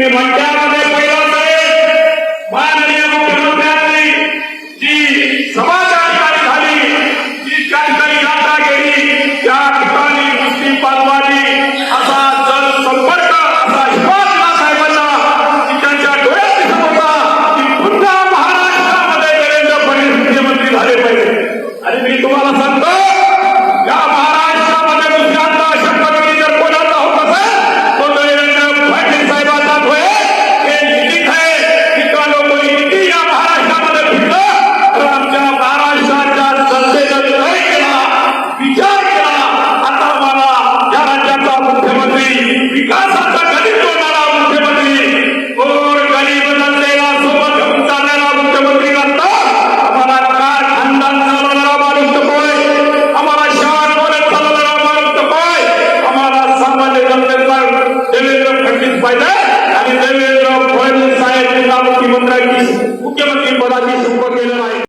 तुम्ही मंचामध्ये पहिला माननीय मुख्यमंत्र्यांनी जी सभा त्या ठिकाणी झाली, जी त्या ठिकाणी यात्रा केली, त्या ठिकाणी मुस्लिम बांधवांनी असा जनसंपर्क असा विश्वास साहेबांना त्यांच्या डोळ्यात दिसत होता की पुन्हा महाराष्ट्रामध्ये देवेंद्र फडणवीस मुख्यमंत्री झाले पाहिजे. आणि मी तुम्हाला सांगतो या महाराष्ट्रामध्ये दुसऱ्यांदा शपथविधी जर कोणाचा होत असेल तो देवेंद्र फडणवीस साहेबांचा होय. हे निश्चित आहे की त्या लोकांनी किती या महाराष्ट्रामध्ये फिरलं तर आमच्या महाराष्ट्राच्या जनतेनं निर्णय केला, विचार केला. आता मला या राज्याचा मुख्यमंत्री, विकासाचा गणित जोडणारा मुख्यमंत्री, गोरगरीब जनतेला सोबत घेऊन चालणारा मुख्यमंत्री लागतो. आम्हाला कार खानदान चालवणारा माणूस नकोय, आम्हाला शान बोलत चालवणारा माणूस नकोय, आम्हाला सामान्य जनतेचा देवेंद्र फडणवीस पाहिजे. आणि देवेंद्र फडणवीस साहेब मुख्यमंत्री पदाची शपथ केलेला